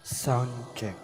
Sound check.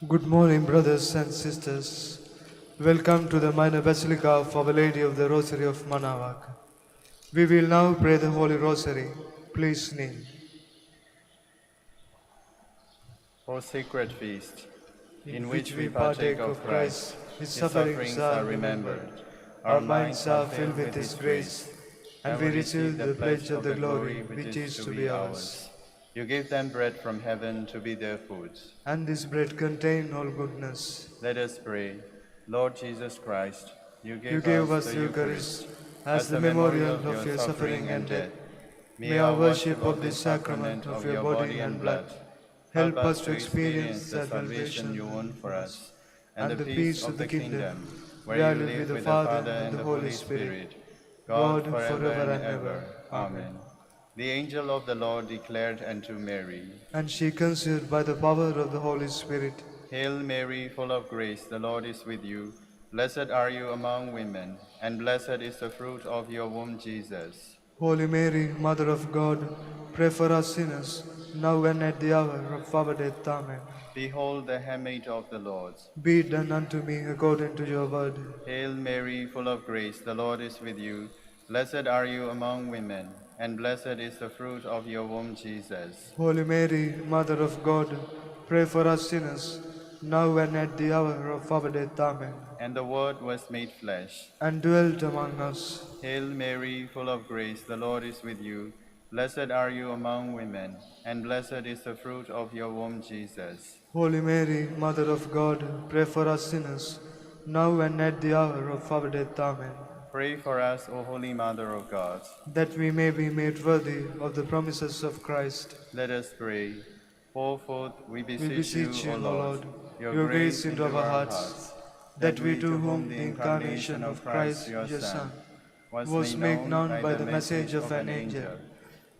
Good morning, brothers and sisters. Welcome to the minor basilica of Our Lady of the Rosary of Manaoag. We will now pray the Holy Rosary. Please kneel. O sacred feast, In which we partake of Christ, His sufferings are remembered. Our minds are filled with His grace, and we receive the pledge of the glory which is to be ours. You give them bread from heaven to be their food. And this bread contains all goodness. Let us pray. Lord Jesus Christ, you You gave gave us us the Eucharist Eucharist as the memorial of your suffering and death. May our worship of this sacrament of your body and blood help us to experience the salvation you won for us and the peace of the kingdom, where you live with the Father and the Holy Spirit, God forever and ever. Amen. The angel of the Lord declared unto Mary, And she conceived by the power of the Holy Spirit. Hail Mary, full of grace, the Lord is with you. Blessed are you among women, and blessed is the fruit of your womb, Jesus. Holy Mary, Mother of God, pray for us sinners, now and at the hour of our death. Amen. Behold the handmaid of the Lord. Be it done unto me according to your word. Hail Mary, full of grace, the Lord is with you. Blessed are you among women, and blessed is the fruit of your womb, Jesus. Holy Mary, Mother of God, pray for us sinners, now and at the hour of our death. Amen. And the Word was made flesh, and dwelt among us. Hail Mary, full of grace, the Lord is with you. Blessed are you among women, and blessed is the fruit of your womb, Jesus. Holy Mary, Mother of God, pray for us sinners, now and at the hour of our death. Amen. Pray for us, O Holy Mother of God, that we may be made worthy of the promises of Christ. Let us pray. Pour forth, we We beseech beseech you, you, O O Lord, Lord, your grace into our hearts, hearts, that we to whom the incarnation of Christ, your Son, was made known by the message of an angel,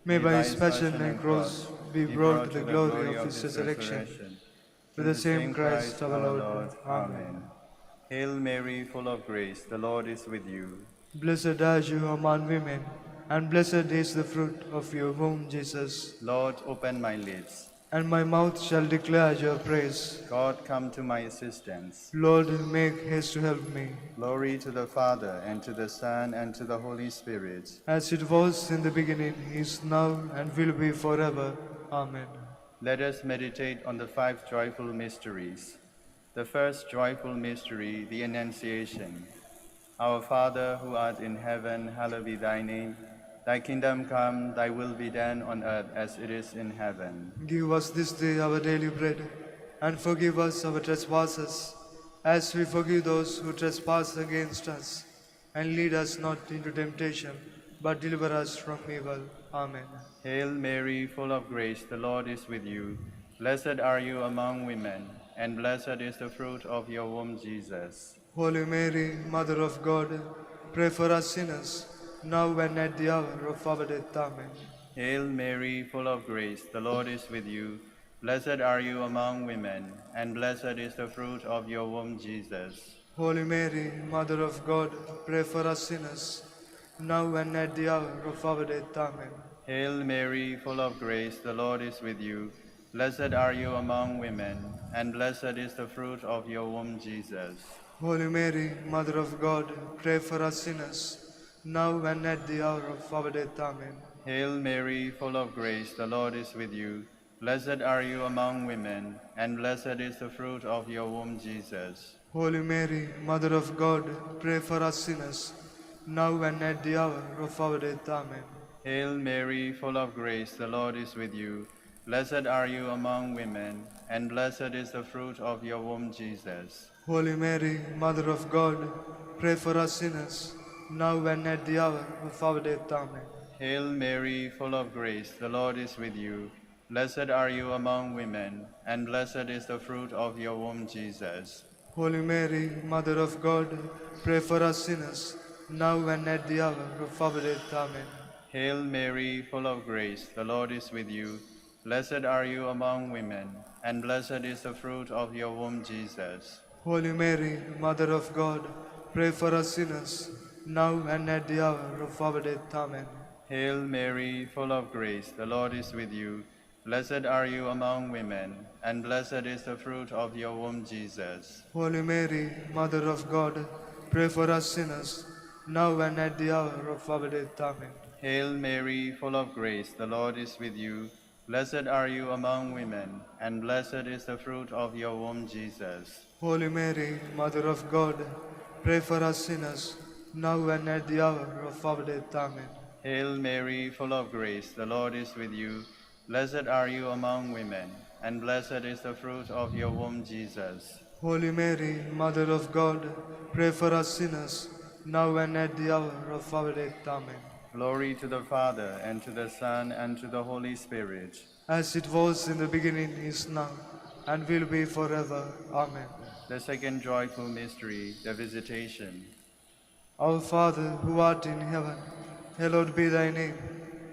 may by his passion and cross be brought to the glory of his resurrection. Through the same Christ our Lord. Amen. Hail Mary, full of grace, the Lord is with you. Blessed are you among women, and blessed is the fruit of your womb, Jesus. Lord, open my lips, and my mouth shall declare your praise. God, come to my assistance. Lord, make haste to help me. Glory to the Father, and to the Son, and to the Holy Spirit. As it was in the beginning, is now, and will be forever. Amen. Let us meditate on the 5 joyful mysteries. The first joyful mystery, the Annunciation. Our Father, who art in heaven, hallowed be thy name. Thy kingdom come, thy will be done on earth as it is in heaven. Give us this day our daily bread, and forgive us our trespasses, as we forgive those who trespass against us. And lead us not into temptation, but deliver us from evil. Amen. Hail Mary, full of grace, the Lord is with you. Blessed are you among women, and blessed is the fruit of your womb, Jesus. Holy Mary, Mother of God, pray for us sinners, now and at the hour of our death. Amen. Hail Mary, full of grace, the Lord is with you. Blessed are you among women, and blessed is the fruit of your womb, Jesus. Holy Mary, Mother of God, pray for us sinners, now and at the hour of our death. Amen. Hail Mary, full of grace, the Lord is with you. Blessed are you among women, and blessed is the fruit of your womb, Jesus. Holy Mary, Mother of God, pray for us sinners, now and at the hour of our death. Amen. Hail Mary, full of grace, the Lord is with you. Blessed are you among women, and blessed is the fruit of your womb, Jesus. Holy Mary, Mother of God, pray for us sinners, now and at the hour of our death. Amen. Hail Mary, full of grace, the Lord is with you. Blessed are you among women, and blessed is the fruit of your womb, Jesus. Holy Mary, Mother of God, pray for us sinners, now and at the hour of our death. Amen. Hail Mary, full of grace, the Lord is with you. Blessed are you among women, and blessed is the fruit of your womb, Jesus. Holy Mary, Mother of God, pray for us sinners, now and at the hour of our death. Amen. Hail Mary, full of grace, the Lord is with you. Blessed are you among women, and blessed is the fruit of your womb, Jesus. Holy Mary, Mother of God, pray for us sinners, now and at the hour of our death. Amen. Hail Mary, full of grace, the Lord is with you. Blessed are you among women, and blessed is the fruit of your womb, Jesus. Holy Mary, Mother of God, pray for us sinners, now and at the hour of our death. Amen. Hail Mary, full of grace, the Lord is with you. Blessed are you among women, and blessed is the fruit of your womb, Jesus. Holy Mary, Mother of God, pray for us sinners, now and at the hour of our death. Amen. Hail Mary, full of grace, the Lord is with you. Blessed are you among women, and blessed is the fruit of your womb, Jesus. Holy Mary, Mother of God, pray for us sinners, now and at the hour of our death. Amen. Glory to the Father, and to the Son, and to the Holy Spirit. As it was in the beginning, is now, and will be forever. Amen. The second joyful mystery, the Visitation. Our Father, who art in heaven, hallowed be thy name.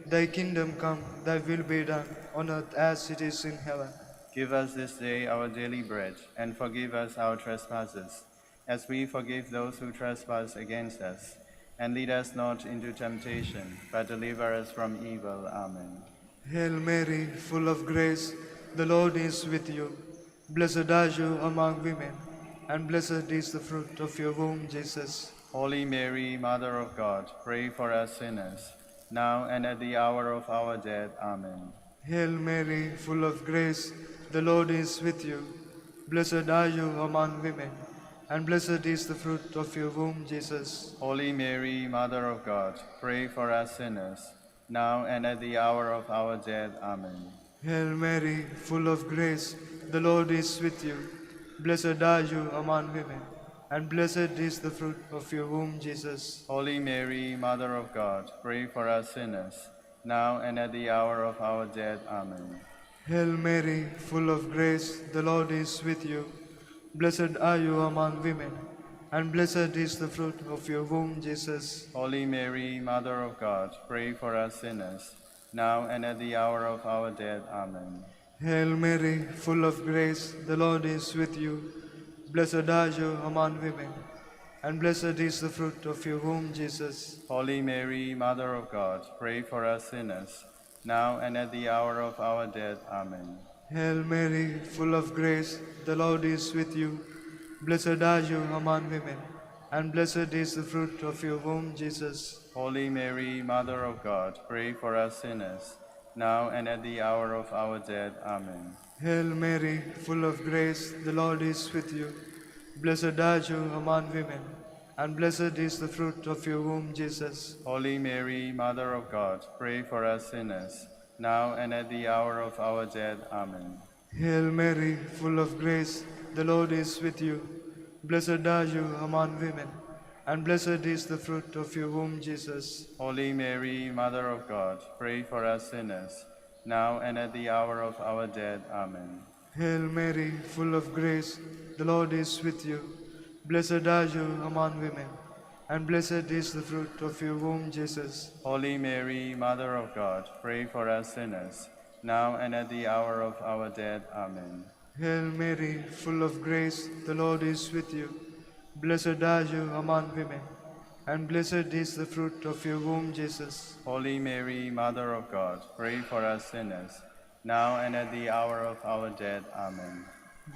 Thy kingdom come, thy will be done, on earth as it is in heaven. Give us this day our daily bread, and forgive us our trespasses, as we forgive those who trespass against us. And lead us not into temptation, but deliver us from evil. Amen. Hail Mary, full of grace, the Lord is with you. Blessed are you among women, and blessed is the fruit of your womb, Jesus. Holy Mary, Mother of God, pray for us sinners, now and at the hour of our death. Amen. Hail Mary, full of grace, the Lord is with you. Blessed are you among women, and blessed is the fruit of your womb, Jesus. Holy Mary, Mother of God, pray for us sinners, now and at the hour of our death. Amen. Hail Mary, full of grace, the Lord is with you. Blessed are you among women, and blessed is the fruit of your womb, Jesus. Holy Mary, Mother of God, pray for us sinners, now and at the hour of our death. Amen. Hail Mary, full of grace, the Lord is with you. Blessed are you among women, and blessed is the fruit of your womb, Jesus. Holy Mary, Mother of God, pray for us sinners, now and at the hour of our death. Amen. Hail Mary, full of grace, the Lord is with you. Blessed are you among women, and blessed is the fruit of your womb, Jesus. Holy Mary, Mother of God, pray for us sinners, now and at the hour of our death. Amen. Hail Mary, full of grace, the Lord is with you. Blessed are you among women, and blessed is the fruit of your womb, Jesus. Holy Mary, Mother of God, pray for us sinners, now and at the hour of our death. Amen. Hail Mary, full of grace, the Lord is with you. Blessed are you among women, and blessed is the fruit of your womb, Jesus. Holy Mary, Mother of God, pray for us sinners, now and at the hour of our death. Amen. Hail Mary, full of grace, the Lord is with you. Blessed are you among women, and blessed is the fruit of your womb, Jesus. Holy Mary, Mother of God, pray for us sinners, now and at the hour of our death. Amen. Hail Mary, full of grace, the Lord is with you. Blessed are you among women, and blessed is the fruit of your womb, Jesus. Holy Mary, Mother of God, pray for us sinners, now and at the hour of our death. Amen. Hail Mary, full of grace, the Lord is with you. Blessed are you among women, and blessed is the fruit of your womb, Jesus. Holy Mary, Mother of God, pray for us sinners, now and at the hour of our death. Amen.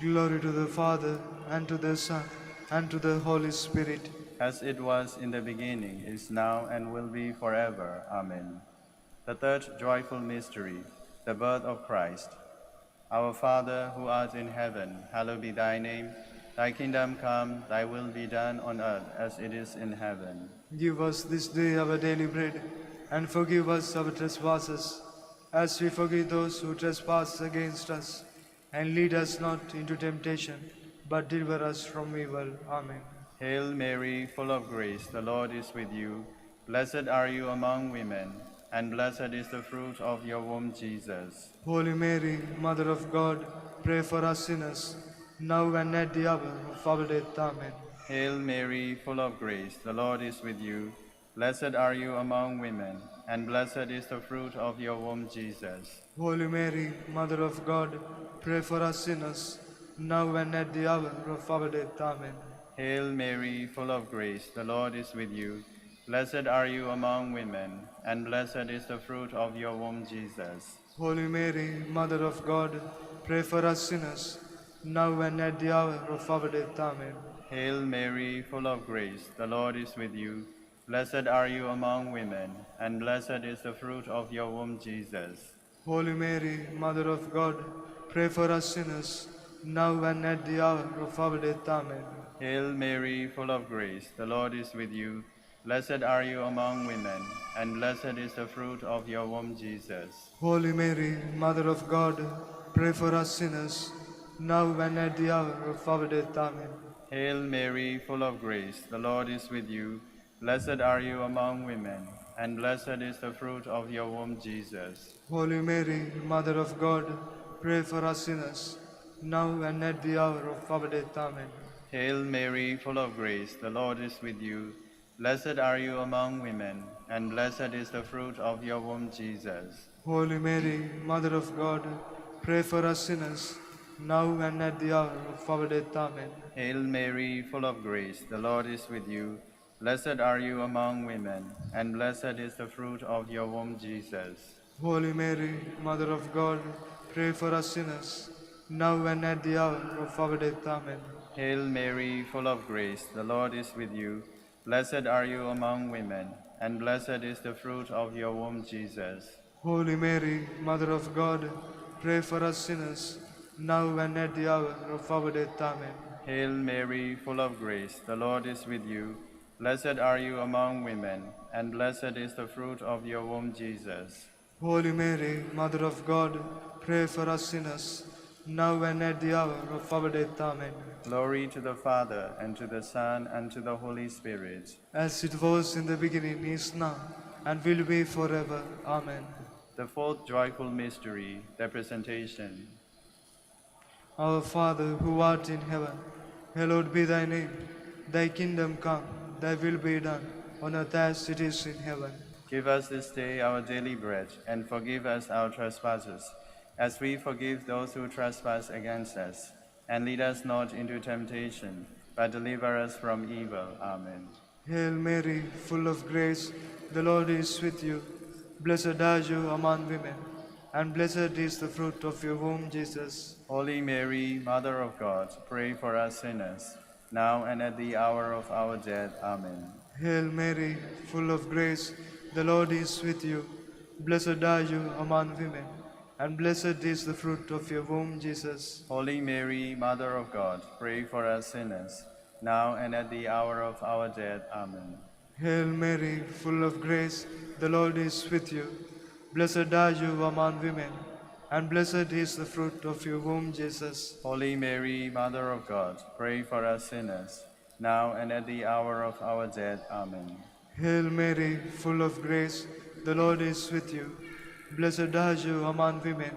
Glory to the Father, and to the Son, and to the Holy Spirit. As it was in the beginning, is now, and will be forever. Amen. The third joyful mystery, the birth of Christ. Our Father, who art in heaven, hallowed be thy name. Thy kingdom come, thy will be done on earth as it is in heaven. Give us this day our daily bread, and forgive us our trespasses, as we forgive those who trespass against us. And lead us not into temptation, but deliver us from evil. Amen. Hail Mary, full of grace, the Lord is with you. Blessed are you among women, and blessed is the fruit of your womb, Jesus. Holy Mary, Mother of God, pray for us sinners, now and at the hour of our death. Amen. Hail Mary, full of grace, the Lord is with you. Blessed are you among women, and blessed is the fruit of your womb, Jesus. Holy Mary, Mother of God, pray for us sinners, now and at the hour of our death. Amen. Hail Mary, full of grace, the Lord is with you. Blessed are you among women, and blessed is the fruit of your womb, Jesus. Holy Mary, Mother of God, pray for us sinners, now and at the hour of our death. Amen. Hail Mary, full of grace, the Lord is with you. Blessed are you among women, and blessed is the fruit of your womb, Jesus. Holy Mary, Mother of God, pray for us sinners, now and at the hour of our death. Amen. Hail Mary, full of grace, the Lord is with you. Blessed are you among women, and blessed is the fruit of your womb, Jesus. Holy Mary, Mother of God, pray for us sinners, now and at the hour of our death. Amen. Hail Mary, full of grace, the Lord is with you. Blessed are you among women, and blessed is the fruit of your womb, Jesus. Holy Mary, Mother of God, pray for us sinners, now and at the hour of our death. Amen. Hail Mary, full of grace, the Lord is with you. Blessed are you among women, and blessed is the fruit of your womb, Jesus. Holy Mary, Mother of God, pray for us sinners, now and at the hour of our death. Amen. Hail Mary, full of grace, the Lord is with you. Blessed are you among women, and blessed is the fruit of your womb, Jesus. Holy Mary, Mother of God, pray for us sinners, now and at the hour of our death. Amen. Hail Mary, full of grace, the Lord is with you. Blessed are you among women, and blessed is the fruit of your womb, Jesus. Holy Mary, Mother of God, pray for us sinners, now and at the hour of our death. Amen. Hail Mary, full of grace, the Lord is with you. Blessed are you among women, and blessed is the fruit of your womb, Jesus. Holy Mary, Mother of God, pray for us sinners, now and at the hour of our death. Amen. Glory to the Father, and to the Son, and to the Holy Spirit. As it was in the beginning, is now, and will be forever. Amen. The fourth joyful mystery, the Presentation. Our Father, who art in heaven, hallowed be thy name. Thy kingdom come, thy will be done, on earth as it is in heaven. Give us this day our daily bread, and forgive us our trespasses, as we forgive those who trespass against us. And lead us not into temptation, but deliver us from evil. Amen. Hail Mary, full of grace, the Lord is with you. Blessed are you among women, and blessed is the fruit of your womb, Jesus. Holy Mary, Mother of God, pray for us sinners, now and at the hour of our death. Amen. Hail Mary, full of grace, the Lord is with you. Blessed are you among women, and blessed is the fruit of your womb, Jesus. Holy Mary, Mother of God, pray for us sinners, now and at the hour of our death. Amen. Hail Mary, full of grace, the Lord is with you. Blessed are you among women, and blessed is the fruit of your womb, Jesus. Holy Mary, Mother of God, pray for us sinners, now and at the hour of our death. Amen. Hail Mary, full of grace, the Lord is with you. Blessed are you among women,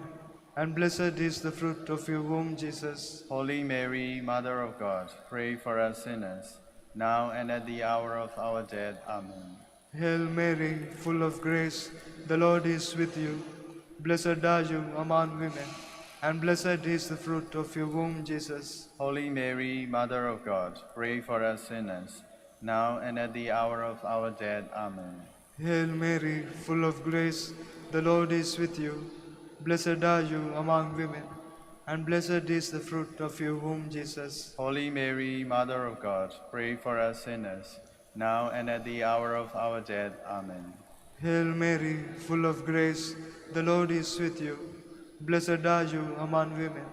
and blessed is the fruit of your womb, Jesus. Holy Mary, Mother of God, pray for us sinners, now and at the hour of our death. Amen. Hail Mary, full of grace, the Lord is with you. Blessed are you among women, and blessed is the fruit of your womb, Jesus. Holy Mary, Mother of God, pray for us sinners, now and at the hour of our death. Amen. Hail Mary, full of grace, the Lord is with you. Blessed are you among women, and blessed is the fruit of your womb, Jesus. Holy Mary, Mother of God, pray for us sinners, now and at the hour of our death. Amen. Hail Mary, full of grace, the Lord is with you. Blessed are you among women,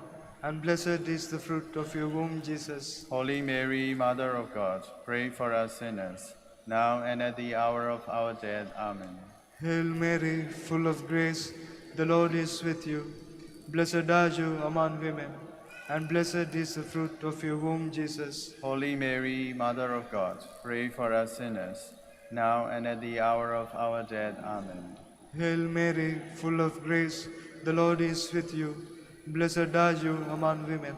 and blessed is the fruit of your womb, Jesus. Holy Mary, Mother of God, pray for us sinners, now and at the hour of our death. Amen. Hail Mary, full of grace, the Lord is with you. Blessed are you among women, and blessed is the fruit of your womb, Jesus. Holy Mary, Mother of God, pray for us sinners, now and at the hour of our death. Amen. Hail Mary, full of grace, the Lord is with you. Blessed are you among women,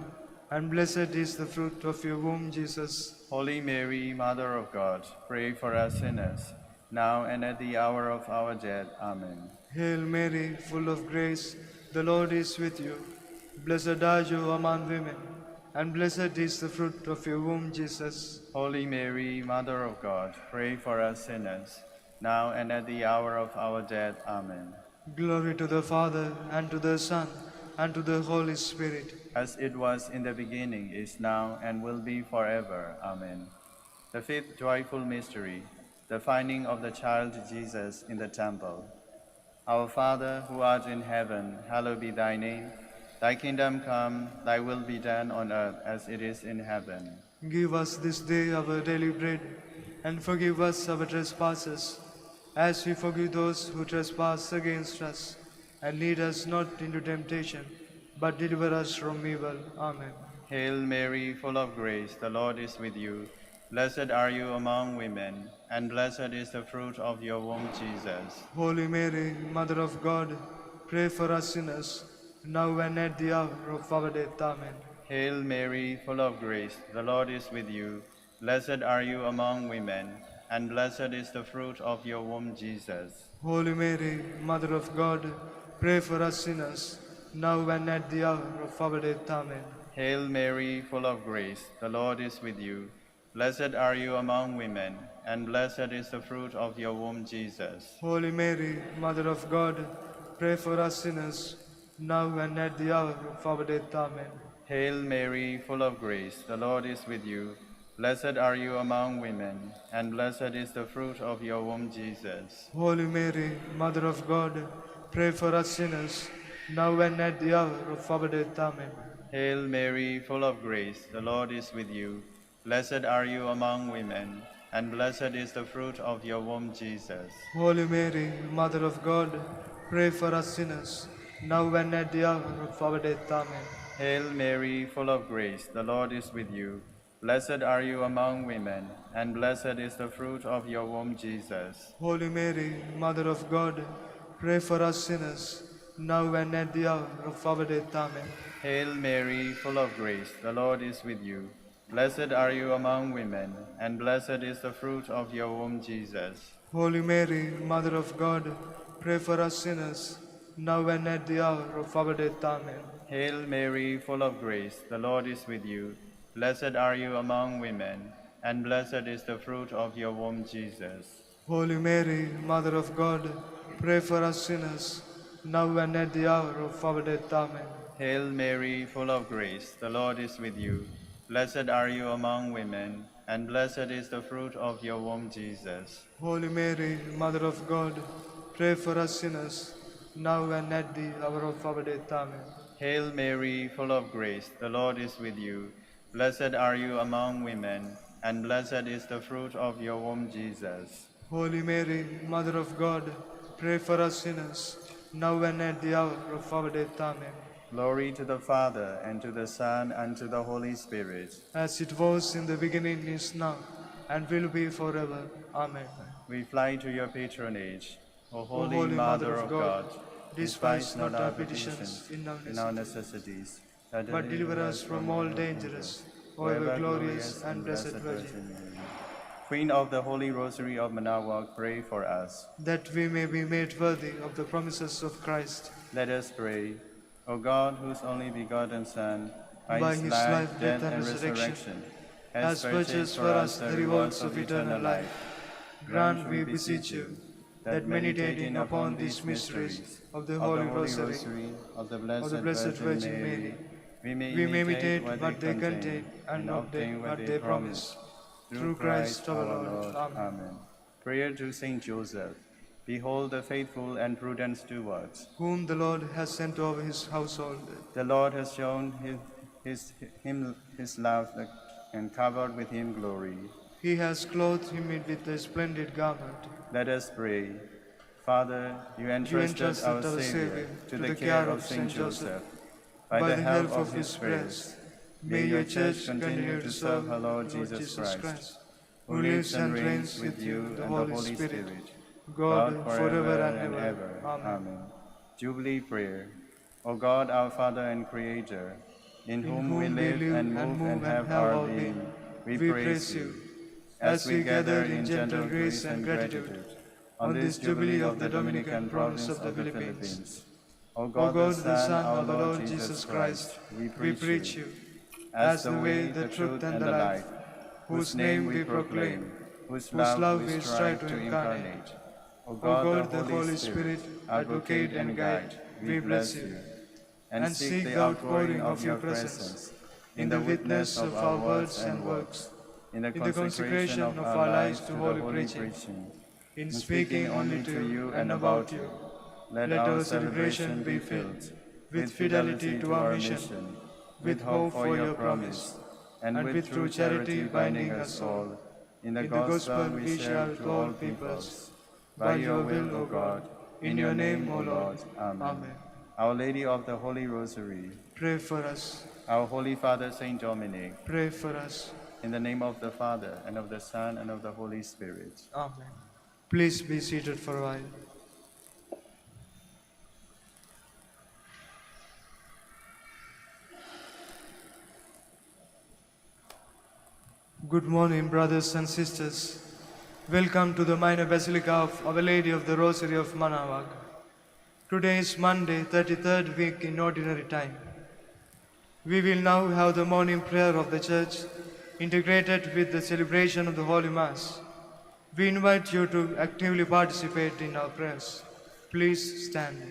and blessed is the fruit of your womb, Jesus. Holy Mary, Mother of God, pray for us sinners, now and at the hour of our death. Amen. Hail Mary, full of grace, the Lord is with you. Blessed are you among women, and blessed is the fruit of your womb, Jesus. Holy Mary, Mother of God, pray for us sinners, now and at the hour of our death. Amen. Glory to the Father, and to the Son, and to the Holy Spirit. As it was in the beginning, is now, and will be forever. Amen. The fifth joyful mystery, the finding of the child Jesus in the temple. Our Father, who art in heaven, hallowed be thy name. Thy kingdom come, thy will be done on earth as it is in heaven. Give us this day our daily bread, and forgive us our trespasses, as we forgive those who trespass against us. And lead us not into temptation, but deliver us from evil. Amen. Hail Mary, full of grace, the Lord is with you. Blessed are you among women, and blessed is the fruit of your womb, Jesus. Holy Mary, Mother of God, pray for us sinners, now and at the hour of our death. Amen. Hail Mary, full of grace, the Lord is with you. Blessed are you among women, and blessed is the fruit of your womb, Jesus. Holy Mary, Mother of God, pray for us sinners, now and at the hour of our death. Amen. Hail Mary, full of grace, the Lord is with you. Blessed are you among women, and blessed is the fruit of your womb, Jesus. Holy Mary, Mother of God, pray for us sinners, now and at the hour of our death. Amen. Hail Mary, full of grace, the Lord is with you. Blessed are you among women, and blessed is the fruit of your womb, Jesus. Holy Mary, Mother of God, pray for us sinners, now and at the hour of our death. Amen. Hail Mary, full of grace, the Lord is with you. Blessed are you among women, and blessed is the fruit of your womb, Jesus. Holy Mary, Mother of God, pray for us sinners, now and at the hour of our death. Amen. Hail Mary, full of grace, the Lord is with you. Blessed are you among women, and blessed is the fruit of your womb, Jesus. Holy Mary, Mother of God, pray for us sinners, now and at the hour of our death. Amen. Hail Mary, full of grace, the Lord is with you. Blessed are you among women, and blessed is the fruit of your womb, Jesus. Holy Mary, Mother of God, pray for us sinners, now and at the hour of our death. Amen. Hail Mary, full of grace, the Lord is with you. Blessed are you among women, and blessed is the fruit of your womb, Jesus. Holy Mary, Mother of God, pray for us sinners, now and at the hour of our death. Amen. Hail Mary, full of grace, the Lord is with you. Blessed are you among women, and blessed is the fruit of your womb, Jesus. Holy Mary, Mother of God, pray for us sinners, now and at the hour of our death. Amen. Hail Mary, full of grace, the Lord is with you. Blessed are you among women, and blessed is the fruit of your womb, Jesus. Holy Mary, Mother of God, pray for us sinners, now and at the hour of our death. Amen. Glory to the Father, and to the Son, and to the Holy Spirit. As it was in the beginning, is now, and will be forever. Amen. We fly to your patronage, O O Holy Mother of God. despise not our petitions in our necessities, but deliver us from all dangers, O ever glorious and blessed Virgin. Mary. Queen of the Holy Rosary of Manaoag, pray for us. That we may be made worthy of the promises of Christ. Let us pray. O God, whose only begotten Son, By his life, death, and resurrection, has purchased for us the rewards of eternal life, grant, we beseech you, that meditating upon these mysteries of the Holy Rosary of the of the Blessed Virgin Mary, we may imitate what they contain and obtain what they promise. Through Christ our Lord. Amen. Prayer to Saint Joseph. Behold the faithful and prudent stewards. Whom the Lord has sent over his household. The Lord has shown his love and covered with him glory. He has clothed him with a splendid garment. Let us pray. Father, you entrusted our Savior to the care of Saint Joseph. By the help of his prayers, may your Church continue to serve her Lord Jesus Christ, who lives and reigns with you and the Holy Spirit, God forever and ever. Amen. Jubilee Prayer. O God, our Father and Creator, in whom we live and move and have our being, we praise you. As we gather in gentle grace and gratitude on this Jubilee of the Dominican province of the Philippines, O God, the Son of our Lord Jesus Christ, we preach you as the way, the truth, and the life, whose name we proclaim, whose love we strive to incarnate. O God, the Holy Spirit, advocate and guide, we bless you, and seek the outpouring of your presence in the witness of our words and works, in the consecration of our lives to holy preaching, in speaking only to you and about you. Let our celebration be filled with fidelity to our mission, with hope for your promise, and with true charity binding us all. In the gospel we share to all peoples. By your will, O God, in your name, O Lord. Amen. Our Lady of the Holy Rosary, pray for us. Our Holy Father Saint Dominic, Pray for us. in the name of the Father, and of the Son, and of the Holy Spirit. Amen. Please be seated for a while. Good morning, brothers and sisters. Welcome to the minor basilica of Our Lady of the Rosary of Manaoag. Today is Monday, 33rd week in ordinary time. We will now have the morning prayer of the Church integrated with the celebration of the Holy Mass. We invite you to actively participate in our prayers. Please stand.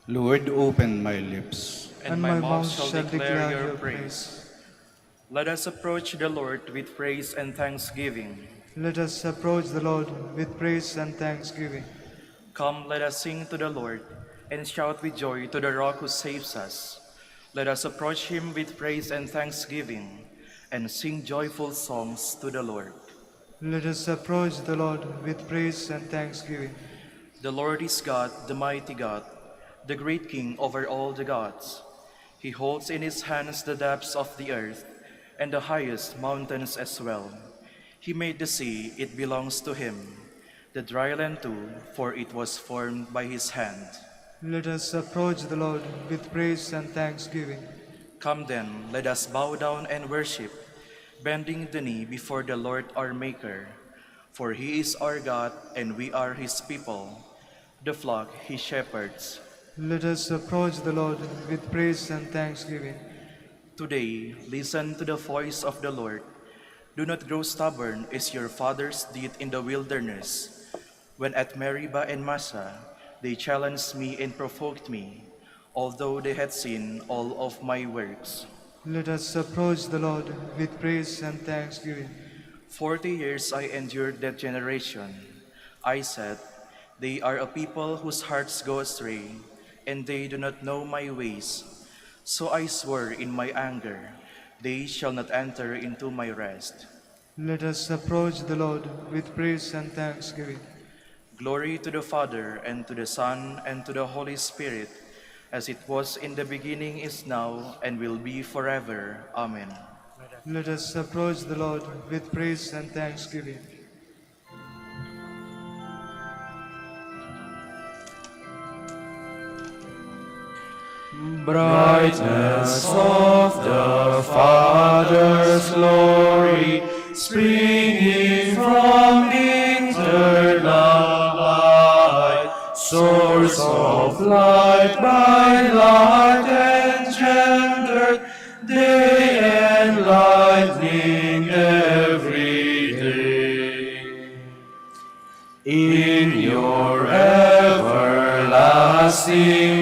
Lord, open my lips, And my mouth shall declare your praise. Let us approach the Lord with praise and thanksgiving. Let us approach the Lord with praise and thanksgiving. Come, let us sing to the Lord and shout with joy to the Rock who saves us. Let us approach him with praise and thanksgiving and sing joyful songs to the Lord. Let us approach the Lord with praise and thanksgiving. The Lord is God, the mighty God. the great King over all the gods. He holds in his hands the depths of the earth and the highest mountains as well. He made the sea, it belongs to him, the dry land too, for it was formed by his hand. Let us approach the Lord with praise and thanksgiving. Come then, let us bow down and worship, bending the knee before the Lord our Maker. For he is our God, and we are his people, the flock he shepherds. Let us approach the Lord with praise and thanksgiving. Today, listen to the voice of the Lord. Do not grow stubborn as your fathers did in the wilderness, when at Meribah and Massa they challenged me and provoked me, although they had seen all of my works. Let us approach the Lord with praise and thanksgiving. 40 years I endured that generation. I said, they are a people whose hearts go astray, and they do not know my ways. So I swore in my anger, they shall not enter into my rest. Let us approach the Lord with praise and thanksgiving. Glory to the Father, and to the Son, and to the Holy Spirit, as it was in the beginning, is now, and will be forever. Amen. Let us approach the Lord with praise and thanksgiving. Brightness of the Father's glory, springing from eternal light, source of light by light engendered, day enlightening every day. In your everlasting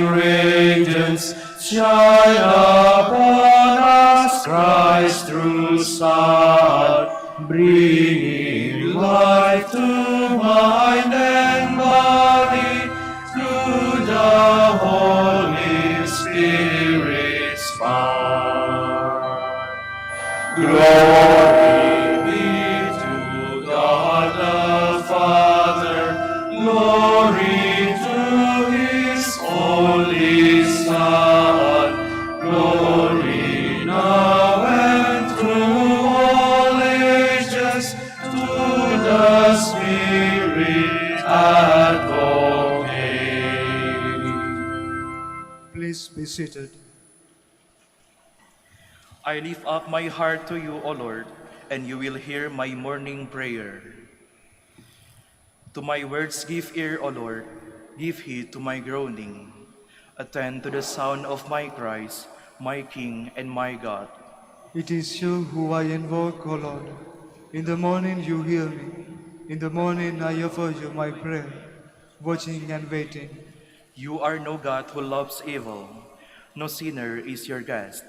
radiance, shine upon us, Christ true Son, bringing life to mind and body through the Holy Spirit's power. Glory be to God the Father, glory to his only Son, glory now and through all ages, to the Spirit advocate. Please be seated. I lift up my heart to you, O Lord, and you will hear my morning prayer. To my words give ear, O Lord, give heed to my groaning. Attend to the sound of my cries, my King and my God. It is you who I invoke, O Lord. In the morning you hear me. In the morning I offer you my prayer, watching and waiting. You are no God who loves evil. No sinner is your guest.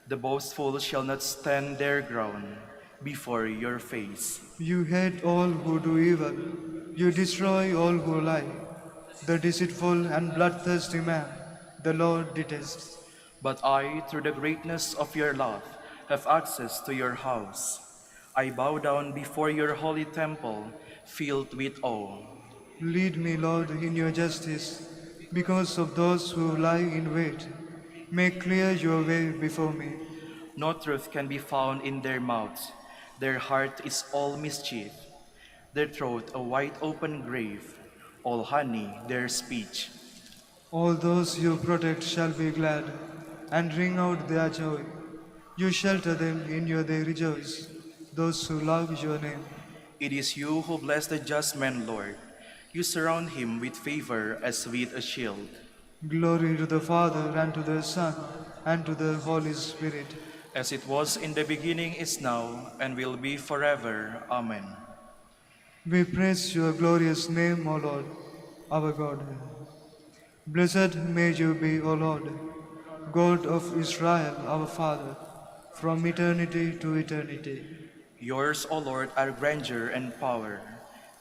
The boastful shall not stand their ground before your face. You hate all who do evil. You destroy all who lie. The deceitful and bloodthirsty man, the Lord detests. But I, through the greatness of your love, have access to your house. I bow down before your holy temple, filled with awe. Lead me, Lord, in your justice, because of those who lie in wait. Make clear your way before me. No truth can be found in their mouths. Their heart is all mischief. Their throat a wide open grave, all honey their speech. All those you protect shall be glad and ring out their joy. You shelter them, in you they rejoice, those who love your name. It is you who bless the just man, Lord. You surround him with favor as with a shield. Glory to the Father, and to the Son, and to the Holy Spirit. As it was in the beginning, is now, and will be forever. Amen. We praise your glorious name, O Lord, our God. Blessed may you be, O Lord, God of Israel, our Father, from eternity to eternity. Yours, O Lord, are grandeur and power,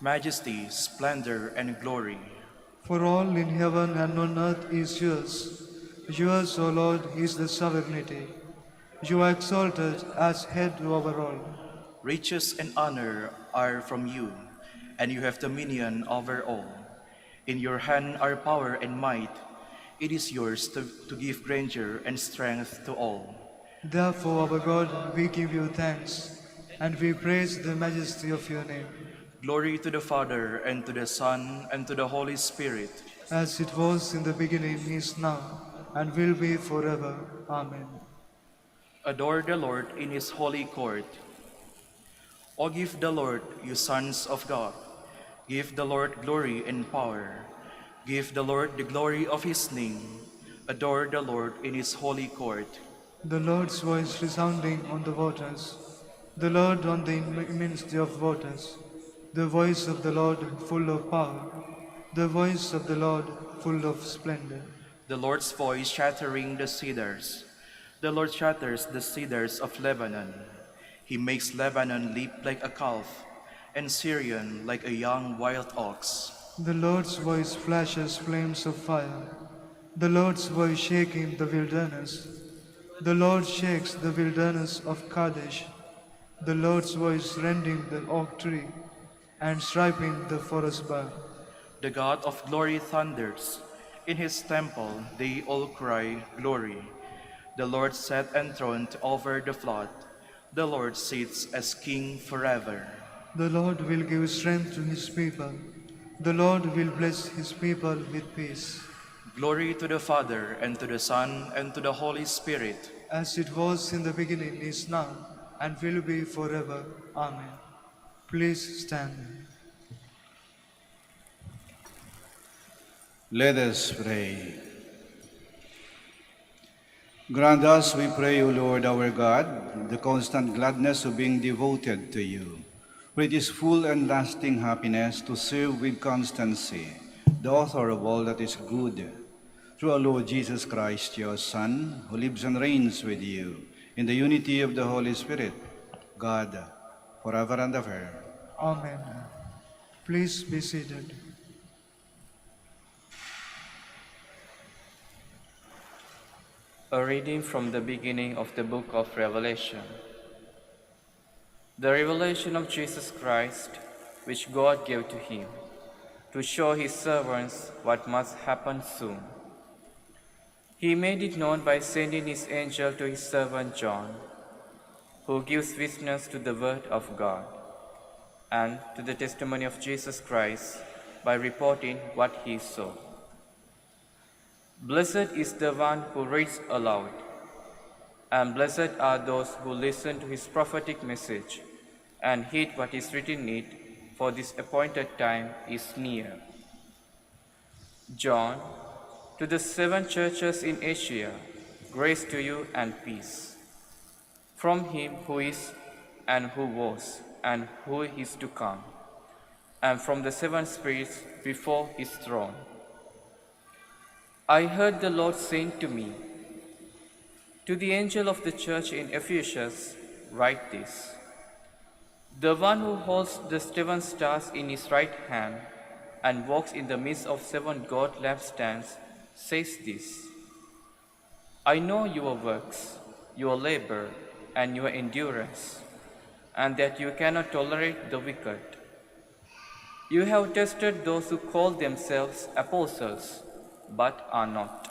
majesty, splendor, and glory. For all in heaven and on earth is yours. Yours, O Lord, is the sovereignty. You are exalted as head over all. Riches and honor are from you, and you have dominion over all. In your hand are power and might. It is yours to give grandeur and strength to all. Therefore, our God, we give you thanks, and we praise the majesty of your name, Glory to the Father, and to the Son, and to the Holy Spirit. as it was in the beginning, is now, and will be forever. Amen. Adore the Lord in his holy court. O give the Lord, you sons of God. Give the Lord glory and power. Give the Lord the glory of his name. Adore the Lord in his holy court. The Lord's voice resounding on the waters, the Lord on the immensity of waters, the voice of the Lord full of power, the voice of the Lord full of splendor. The Lord's voice shattering the cedars. The Lord shatters the cedars of Lebanon. He makes Lebanon leap like a calf, and Syrian like a young wild ox. The Lord's voice flashes flames of fire, the Lord's voice shaking the wilderness. The Lord shakes the wilderness of Kadesh, the Lord's voice rending the oak tree and stripping the forest bark. The God of glory thunders. In his temple they all cry, Glory. The Lord sat enthroned over the flood. The Lord sits as King forever. The Lord will give strength to his people. The Lord will bless his people with peace. Glory to the Father, and to the Son, and to the Holy Spirit. As it was in the beginning, is now, and will be forever. Amen. Please stand. Let us pray. Grant us, we pray, O Lord our God, the constant gladness of being devoted to you, for it is full and lasting happiness to serve with constancy the author of all that is good, through our Lord Jesus Christ, your Son, who lives and reigns with you in the unity of the Holy Spirit, God, forever and ever. Amen. Please be seated. A reading from the beginning of the book of Revelation. The revelation of Jesus Christ, which God gave to him, to show his servants what must happen soon. He made it known by sending his angel to his servant John, who gives witness to the word of God and to the testimony of Jesus Christ by reporting what he saw. Blessed is the one who reads aloud, and blessed are those who listen to his prophetic message and heed what is written in it, for this appointed time is near. John, to the 7 churches in Asia, grace to you and peace. From him who is, and who was, and who is to come, and from the 7 spirits before his throne. I heard the Lord saying to me, to the angel of the church in Ephesus, write this: the one who holds the 7 stars in his right hand and walks in the midst of 7 gold lampstands says this: I know your works, your labor, and your endurance, and that you cannot tolerate the wicked. You have tested those who call themselves apostles, but are not,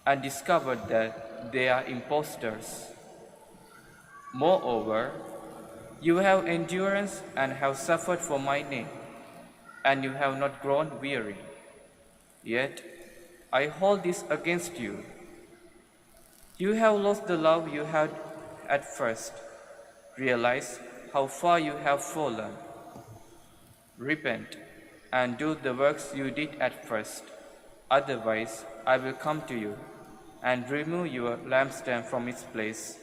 and discovered that they are impostors. Moreover, you have endurance and have suffered for my name, and you have not grown weary. Yet I hold this against you. You have lost the love you had at first. Realize how far you have fallen. Repent and do the works you did at first. Otherwise, I will come to you and remove your lampstand from its place,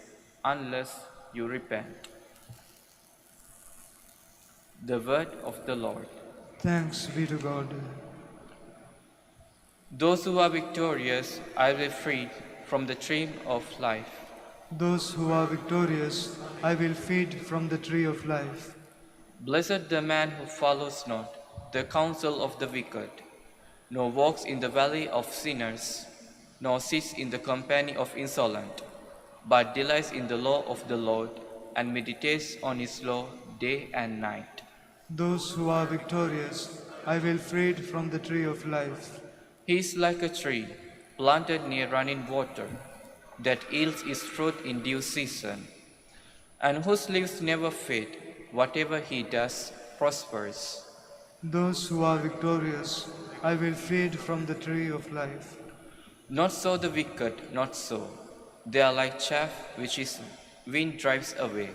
unless you repent. The word of the Lord. Thanks be to God. Those who are victorious, I will free from the tree of life. Those who are victorious, I will feed from the tree of life. Blessed the man who follows not the counsel of the wicked, nor walks in the valley of sinners, nor sits in the company of insolent, but delights in the law of the Lord, and meditates on his law day and night. Those who are victorious, I will feed from the tree of life. He is like a tree planted near running water, that yields its fruit in due season, and whose leaves never fade. Whatever he does prospers. Those who are victorious, I will feed from the tree of life. Not so the wicked, not so. They are like chaff which his wind drives away.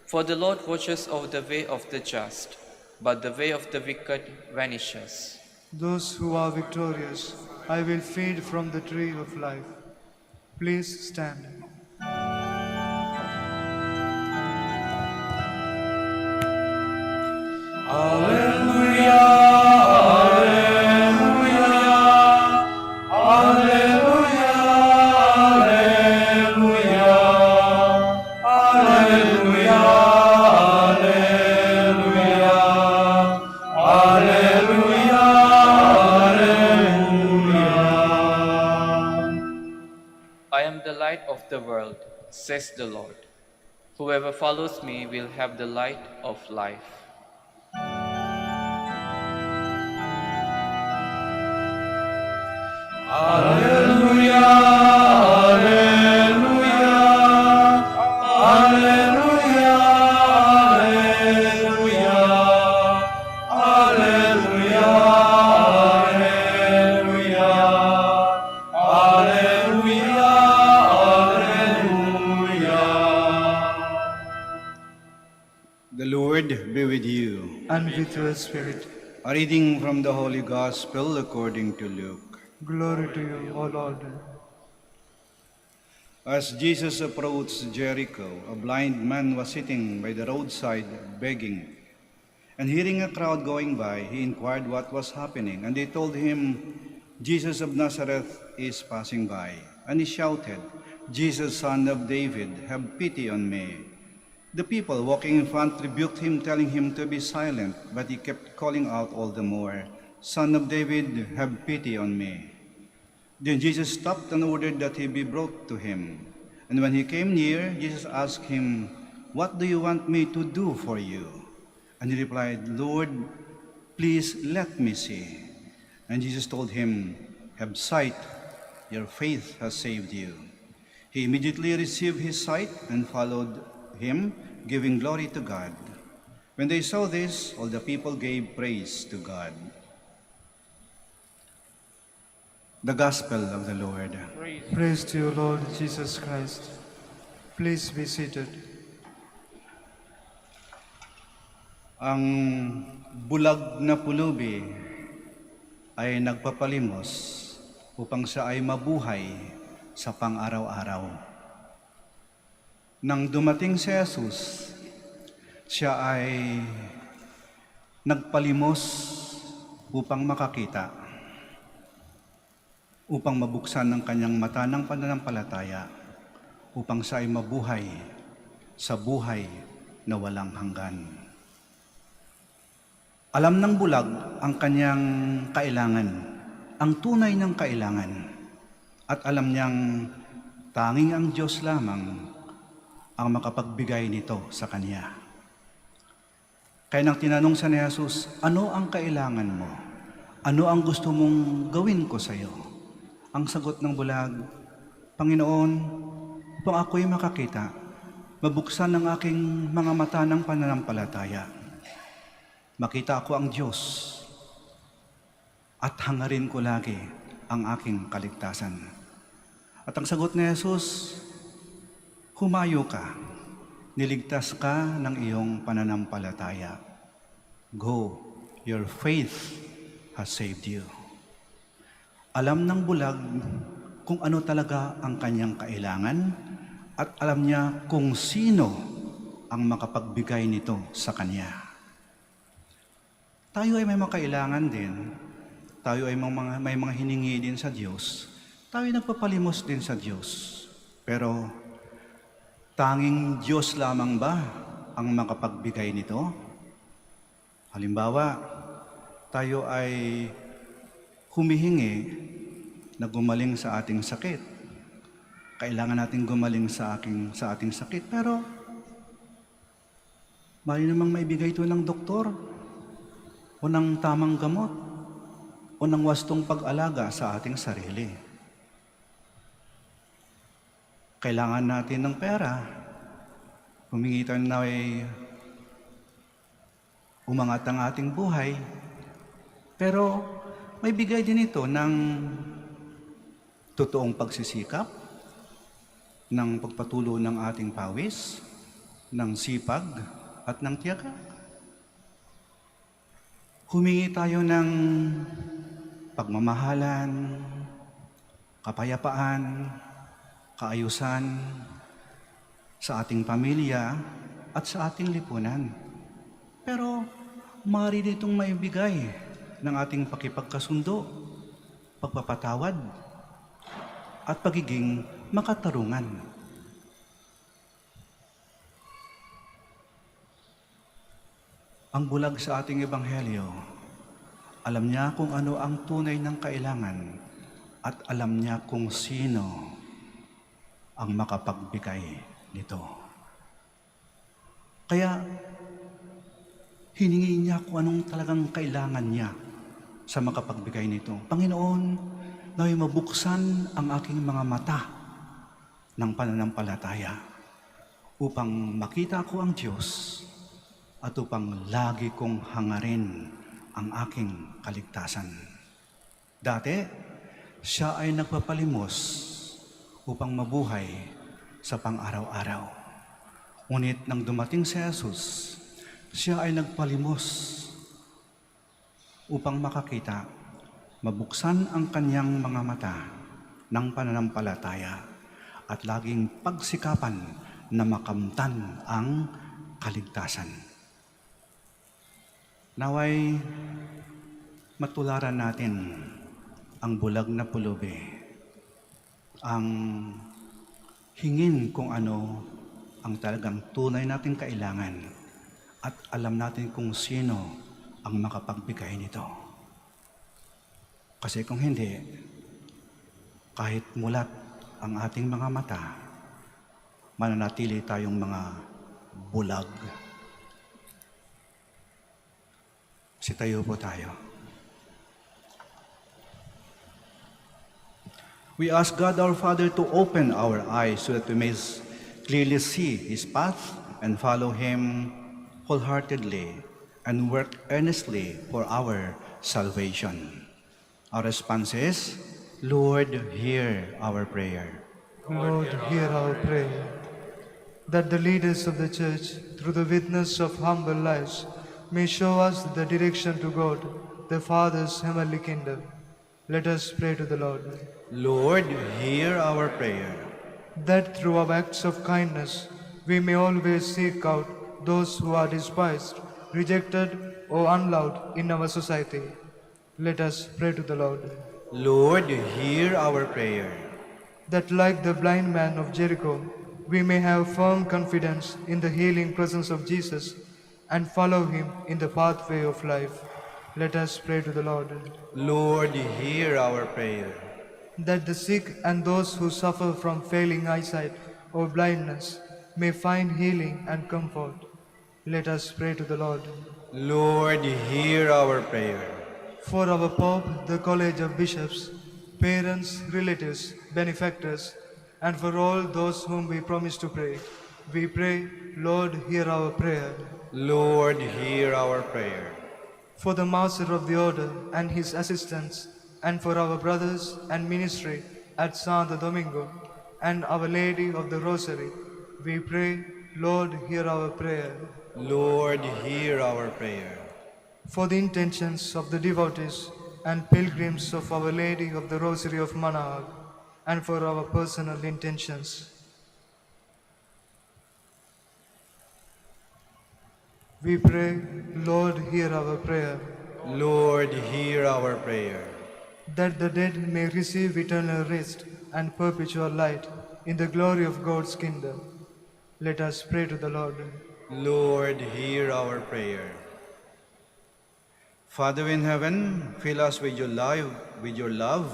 For the Lord watches over the way of the just, but the way of the wicked vanishes. Those who are victorious, I will feed from the tree of life. Please stand. I am the light of the world, says the Lord. Whoever follows me will have the light of life. The Lord be with you. And with your spirit. A reading from the Holy Gospel according to Luke. Glory to you, O Lord. As Jesus approached Jericho, a blind man was sitting by the roadside begging. And hearing a crowd going by, he inquired what was happening. And they told him, Jesus of Nazareth is passing by. And he shouted, Jesus, son of David, have pity on me. The people walking in front rebuked him, telling him to be silent. But he kept calling out all the more, Son of David, have pity on me. Then Jesus stopped and ordered that he be brought to him. And when he came near, Jesus asked him, What do you want me to do for you? And he replied, Lord, please let me see. And Jesus told him, Have sight, your faith has saved you. He immediately received his sight and followed him, giving glory to God. When they saw this, all the people gave praise to God. The Gospel of the Lord. Praise to you, Lord Jesus Christ. Please be seated. Ang bulag na pulubi ay nagpapalimos upang siya ay mabuhay sa pang-araw-araw. Nang dumating si Jesus, siya ay nagpalimos upang makakita, upang mabuksan ng kanyang mata ng pananampalataya, upang siya ay mabuhay sa buhay na walang hanggan. Alam ng bulag ang kanyang kailangan, ang tunay ng kailangan, at alam niyang tanging ang Diyos lamang ang makapagbigay nito sa kanya. Kaya nang tinanong sa ni Jesus, ano ang kailangan mo? Ano ang gusto mong gawin ko sa iyo? Ang sagot ng bulag, Panginoon, upang ako'y makakita, mabuksan ang aking mga mata ng pananampalataya. Makita ko ang Diyos at hangarin ko lagi ang aking kaligtasan. At ang sagot ni Jesus, humayo ka, niligtas ka ng iyong pananampalataya. Go, your faith has saved you. Alam ng bulag kung ano talaga ang kanyang kailangan at alam niya kung sino ang makapagbigay nito sa kanya. Tayo ay may mga kailangan din. Tayo ay may mga hiningi din sa Diyos. Tayo ay nagpapalimos din sa Diyos. Pero tanging Diyos lamang ba ang makapagbigay nito? Halimbawa, tayo ay humihingi na gumaling sa ating sakit. Kailangan natin gumaling sa ating sakit. Pero mali namang maibigay ito ng doktor, o ng tamang gamot, o ng wastong pag-alaga sa ating sarili. kailangan natin ng pera. Humingi tayo na ay umangat ang ating buhay. Pero may bigay din ito ng totoong pagsisikap, ng pagpatuloy ng ating pawis, ng sipag at ng tiyaga. Humingi tayo ng pagmamahalan, kapayapaan, kaayusan sa ating pamilya at sa ating lipunan. Pero maaari ditong maibigay ng ating pakipagkasundo, pagpapatawad, at pagiging makatarungan. Ang bulag sa ating ebanghelyo, alam niya kung ano ang tunay ng kailangan at alam niya kung sino ang makapagbigay nito. Kaya, hiningi niya kung anong talagang kailangan niya sa makapagbigay nito. Panginoon, naway mabuksan ang aking mga mata ng pananampalataya upang makita ko ang Diyos at upang lagi kong hangarin ang aking kaligtasan. Dati, siya ay nagpapalimos upang mabuhay sa pang-araw-araw. Ngunit nang dumating si Jesus, siya ay nagpalimos upang makakita, mabuksan ang kanyang mga mata ng pananampalataya at laging pagsikapan na makamtan ang kaligtasan. Naway matularan natin ang bulag na pulubi, ang hingin kung ano ang talagang tunay nating kailangan at alam natin kung sino ang makapagbigay nito. Kasi kung hindi, kahit mulat ang ating mga mata, mananatili tayong mga bulag. Sitayo po tayo. We ask God our Father to open our eyes so that we may clearly see His path and follow Him wholeheartedly and work earnestly for our salvation. Our response is, Lord, hear our prayer. Lord, hear our prayer. That the leaders of the Church, through the witness of humble lives, may show us the direction to God, the Father's heavenly kingdom. Let us pray to the Lord. Lord, hear our prayer. That through our acts of kindness, we may always seek out those who are despised, rejected, or unloved in our society. Let us pray to the Lord. Lord, hear our prayer. That like the blind man of Jericho, we may have firm confidence in the healing presence of Jesus and follow Him in the pathway of life. Let us pray to the Lord. Lord, hear our prayer. That the sick and those who suffer from failing eyesight or blindness may find healing and comfort. Let us pray to the Lord. Lord, hear our prayer. For our Pope, the College of Bishops, parents, relatives, benefactors, and for all those whom we promise to pray, we pray, Lord, hear our prayer. Lord, hear our prayer. For the Master of the Order and his assistants, and for our brothers and ministry at Santo Domingo, and Our Lady of the Rosary, we pray, Lord, hear our prayer. Lord, hear our prayer. For the intentions of the devotees and pilgrims of Our Lady of the Rosary of Manaoag, and for our personal intentions. We pray, Lord, hear our prayer. Lord, hear our prayer. That the dead may receive eternal rest and perpetual light in the glory of God's kingdom. Let us pray to the Lord. Lord, hear our prayer. Father in heaven, fill us with your love,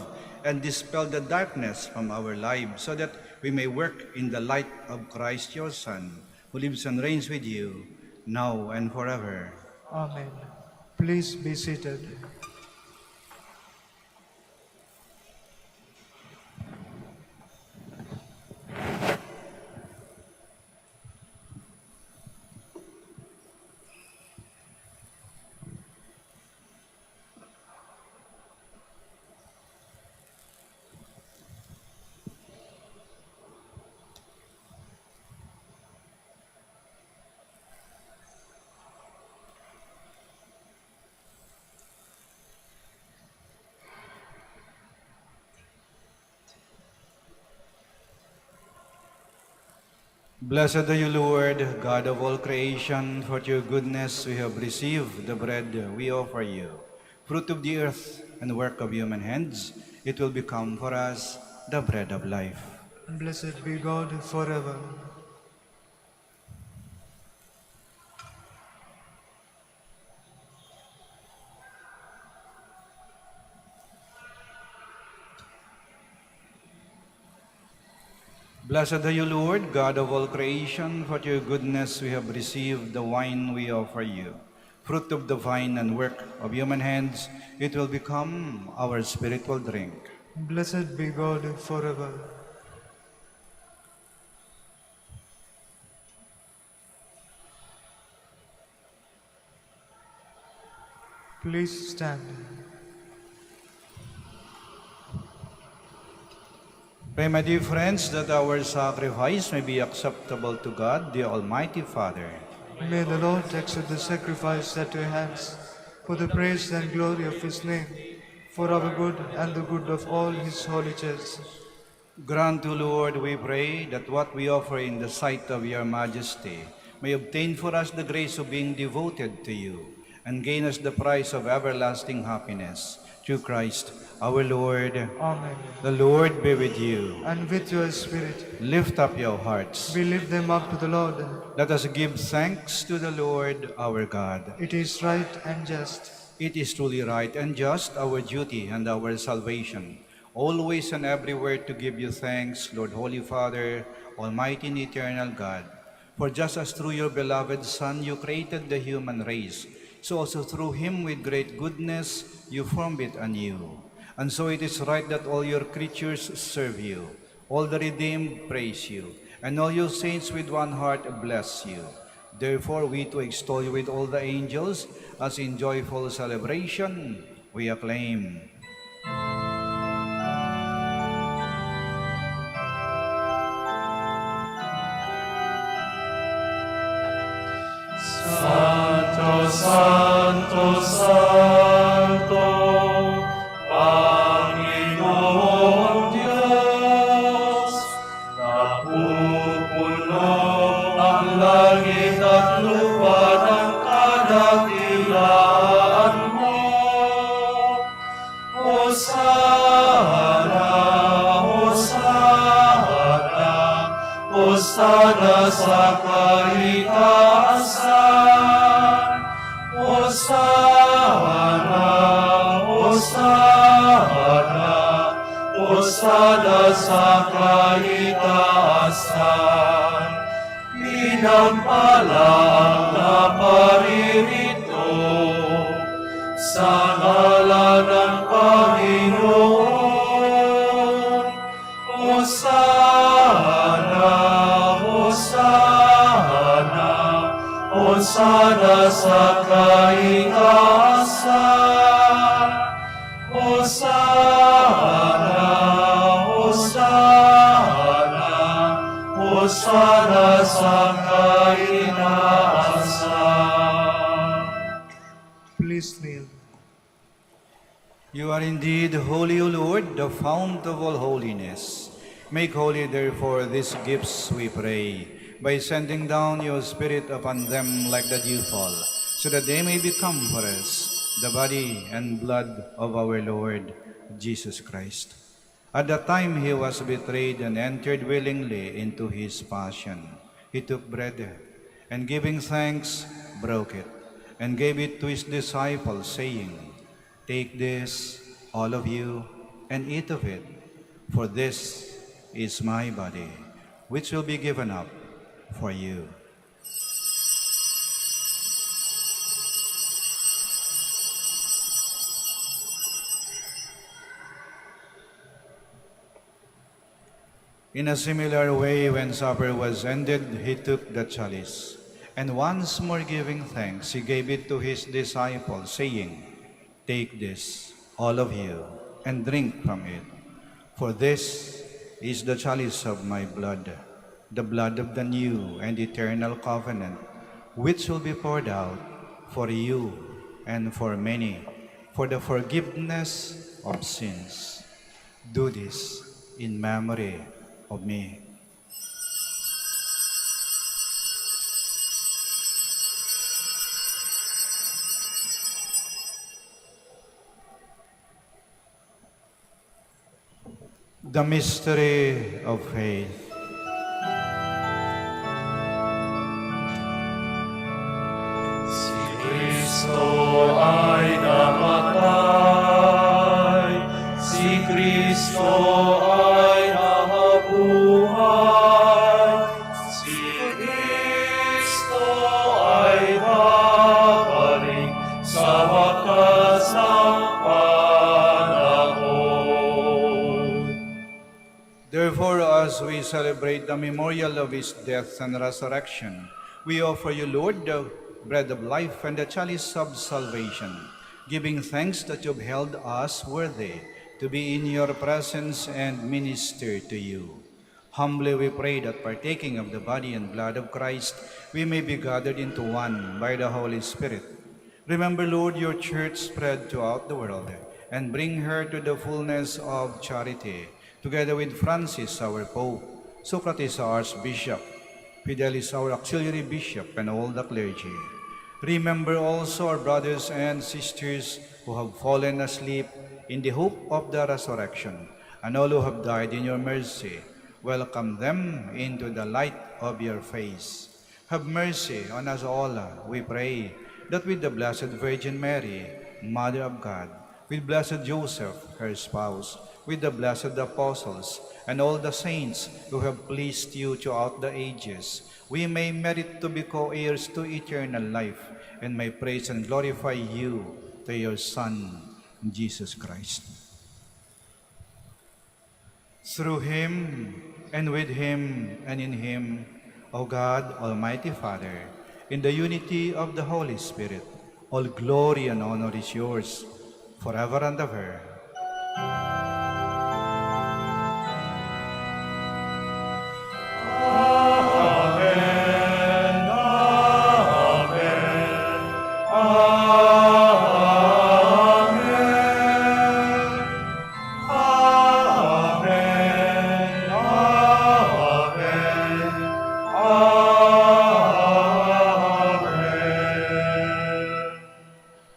and dispel the darkness from our lives, so that we may work in the light of Christ your Son, who lives and reigns with you, now and forever. Amen. Please be seated. Blessed are you, Lord, God of all creation, for your goodness we have received the bread we offer you. Fruit of the earth and work of human hands, it will become for us the bread of life. Blessed be God forever. Blessed are you, Lord, God of all creation, for your goodness we have received the wine we offer you. Fruit of the vine and work of human hands, it will become our spiritual drink. Blessed be God forever. Please stand. Pray, my dear friends, that our sacrifice may be acceptable to God, the Almighty Father. May the Lord accept the sacrifice at your hands, for the praise and glory of his name, for our good and the good of all his holy church. Grant, O Lord, we pray, that what we offer in the sight of your majesty may obtain for us the grace of being devoted to you, and gain us the prize of everlasting happiness. Through Christ our Lord. Amen. The Lord be with you. And with your spirit, Lift up your hearts. we lift them up to the Lord. Let us give thanks to the Lord our God. It is right and just. It is truly right and just, our duty and our salvation, always and everywhere to give you thanks, Lord, Holy Father, Almighty and eternal God. For just as through your beloved Son you created the human race, so also through him with great goodness you formed it anew. And so it is right that all your creatures serve you, all the redeemed praise you, and all your saints with one heart bless you. Therefore we too extol you with all the angels, as in joyful celebration we acclaim. Santo, Santo, Santo, Panginoong Diyos, napupuno ang langit at lupa ng kadakilaan mo. Hosana, Hosana, Hosana sa kaitaasan. Hosana, Hosana, Hosana sa kaitaasan. Pinampalang na paririto sa ngalan ng Panginoon. Hosana, Hosana, Hosana sa kaitaasan. Hosana, Hosana, Hosana sa kaitaasan. Please kneel. You are indeed holy, O Lord, the fount of all holiness. Make holy, therefore, these gifts, we pray, by sending down your Spirit upon them like the dewfall, so that they may become for us the body and blood of our Lord Jesus Christ. At the time he was betrayed and entered willingly into his passion, he took bread, and giving thanks, broke it, and gave it to his disciples, saying, "Take this, all of you, and eat of it, for this is my body, which will be given up for you." In a similar way, when supper was ended, he took the chalice, and once more giving thanks, he gave it to his disciples, saying, "Take this, all of you, and drink from it, for this is the chalice of my blood, the blood of the new and eternal covenant, which will be poured out for you and for many, for the forgiveness of sins. Do this in memory of me." The mystery of faith. Si Kristo ay namatay, si Kristo ay nabuhay, si Kristo ay babalik sa wakas ng panahon. Therefore, as we celebrate the memorial of his death and resurrection, we offer you, Lord, the bread of life and the chalice of salvation, giving thanks that you've held us worthy to be in your presence and minister to you. Humbly we pray that partaking of the body and blood of Christ, we may be gathered into one by the Holy Spirit. Remember, Lord, your church spread throughout the world, and bring her to the fullness of charity, together with Francis, our Pope, Socrates, our Archbishop, Fidelis, our Auxiliary Bishop, and all the clergy. Remember also our brothers and sisters who have fallen asleep in the hope of the resurrection, and all who have died in your mercy. Welcome them into the light of your face. Have mercy on us all, we pray, that with the Blessed Virgin Mary, Mother of God, with Blessed Joseph, her spouse, with the blessed apostles, and all the saints who have pleased you throughout the ages, we may merit to be co-heirs to eternal life, and may praise and glorify you to your Son, Jesus Christ. Through him, and with him, and in him, O God, Almighty Father, in the unity of the Holy Spirit, all glory and honor is yours, forever and ever.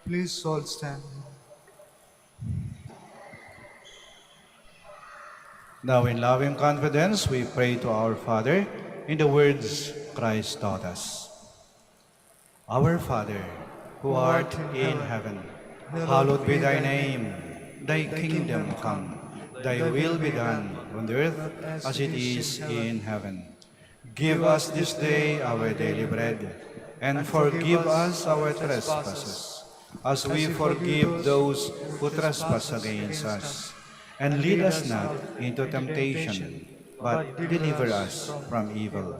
Please all stand. Now in loving confidence, we pray to our Father in the words Christ taught us. Our Father, who art in heaven, hallowed be thy name. Thy kingdom come, thy will be done on earth as it is in heaven. Give us this day our daily bread, and forgive us our trespasses, as we forgive those who trespass against us. And lead us not into temptation, but deliver us from evil.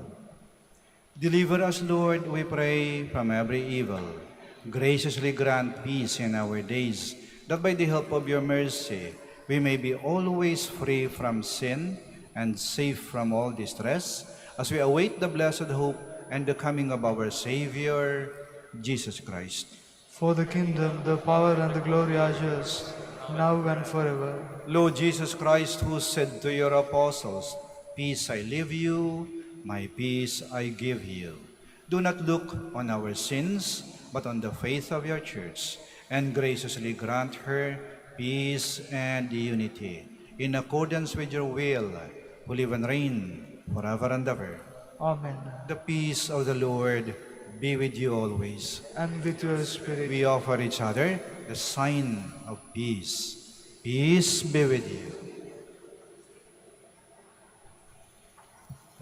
Deliver us, Lord, we pray, from every evil. Graciously grant peace in our days, that by the help of your mercy, we may be always free from sin and safe from all distress, as we await the blessed hope and the coming of our Savior, Jesus Christ. For the kingdom, the power, and the glory are yours, now and forever. Lord Jesus Christ, who said to your apostles, "Peace I leave you, my peace I give you," do not look on our sins, but on the faith of your church, and graciously grant her peace and unity, in accordance with your will, who live and reign forever and ever. Amen. The peace of the Lord be with you always. And with your spirit. We offer each other the sign of peace. Peace be with you.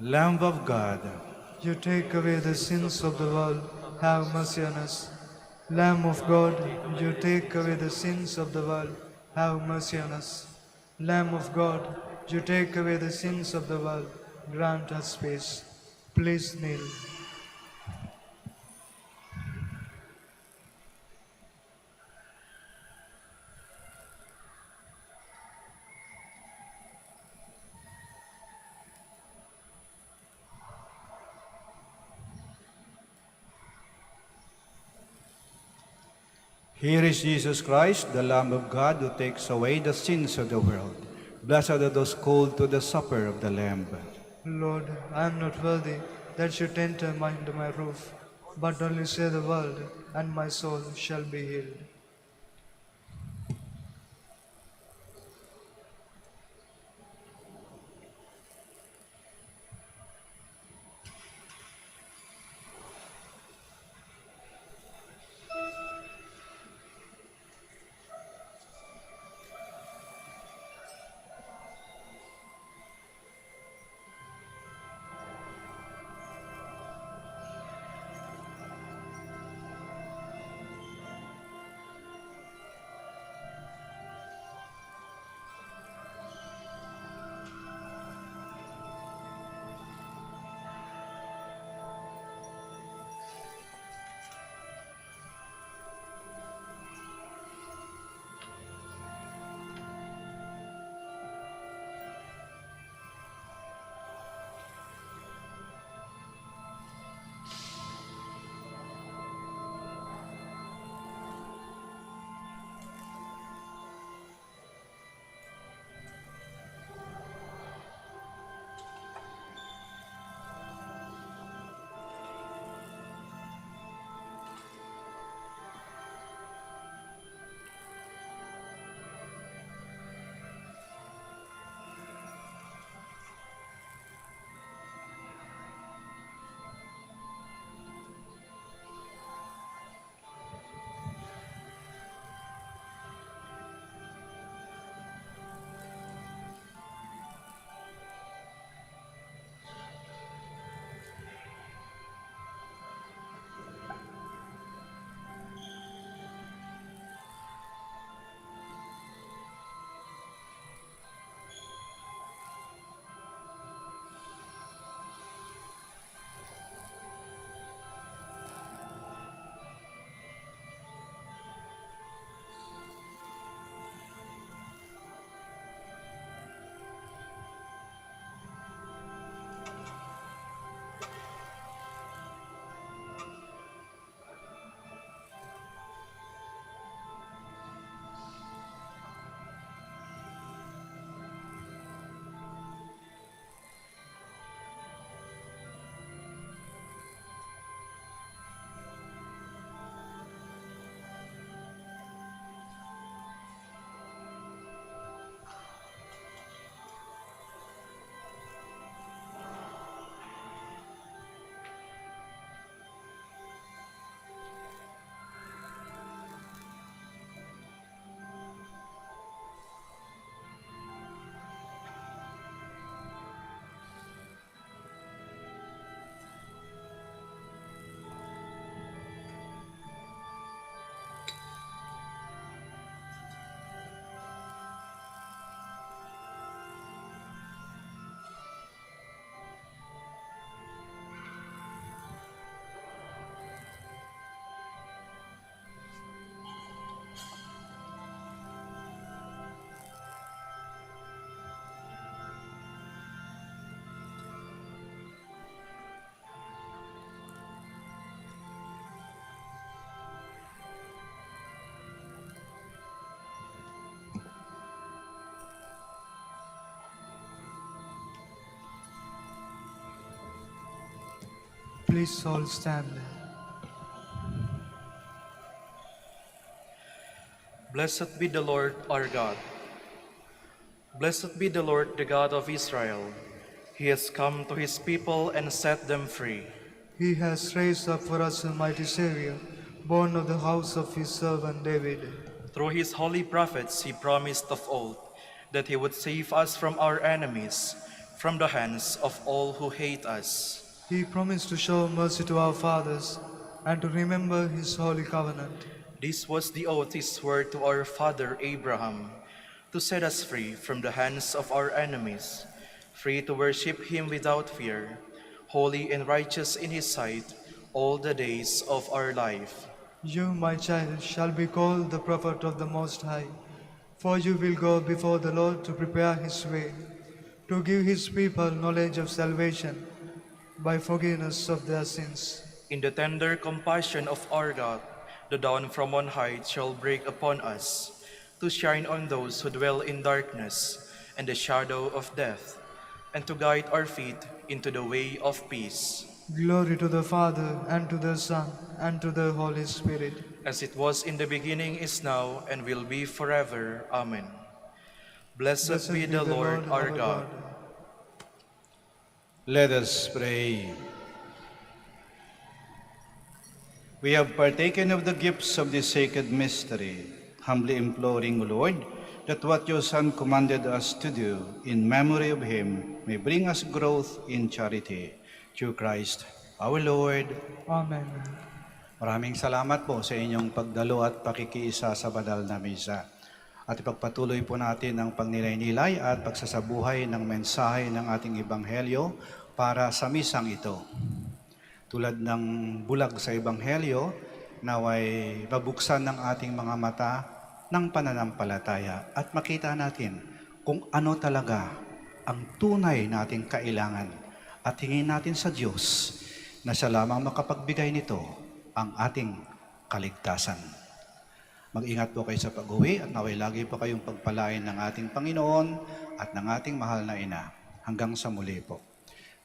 Lamb of God, You take away the sins of the world, have mercy on us. Lamb of God, you take away the sins of the world, have mercy on us. Lamb of God, you take away the sins of the world, grant us peace. Please kneel. here is Jesus Christ, the Lamb of God, who takes away the sins of the world. Blessed are those called to the supper of the Lamb. Lord, I am not worthy that you enter under my roof, but only say the word, and my soul shall be healed. Please all stand. Blessed be the Lord our God. Blessed be the Lord, the God of Israel. He has come to his people and set them free. He has raised up for us a mighty Savior, born of the house of his servant David. Through his holy prophets he promised of old that he would save us from our enemies, from the hands of all who hate us. He promised to show mercy to our fathers and to remember his holy covenant. This was the oath he swore to our father Abraham, to set us free from the hands of our enemies, free to worship him without fear, holy and righteous in his sight all the days of our life. You, my child, shall be called the prophet of the Most High, for you will go before the Lord to prepare his way, to give his people knowledge of salvation by forgiveness of their sins. In the tender compassion of our God, the dawn from on high shall break upon us, to shine on those who dwell in darkness and the shadow of death, and to guide our feet into the way of peace. Glory to the Father, and to the Son, and to the Holy Spirit. As it was in the beginning, is now, and will be forever. Amen. Blessed be the Lord our God. Let us pray. We have partaken of the gifts of this sacred mystery, humbly imploring, Lord, that what your Son commanded us to do in memory of him may bring us growth in charity. Through Christ our Lord. Amen. Maraming salamat po sa inyong pagdalo at pakikiisa sa banal na misa. At ipagpatuloy po natin ang pagnilay-nilay at pagsasabuhay ng mensahe ng ating Ebanghelyo para sa misang ito. Tulad ng bulag sa Ebanghelyo, naway babuksan ng ating mga mata ng pananampalataya at makita natin kung ano talaga ang tunay nating kailangan. At hingin natin sa Diyos na siya lamang makapagbigay nito ang ating kaligtasan. Mag-ingat po kayo sa pag-uwi at naway lagi po kayong pagpalain ng ating Panginoon at ng ating mahal na Ina. Hanggang sa muli po.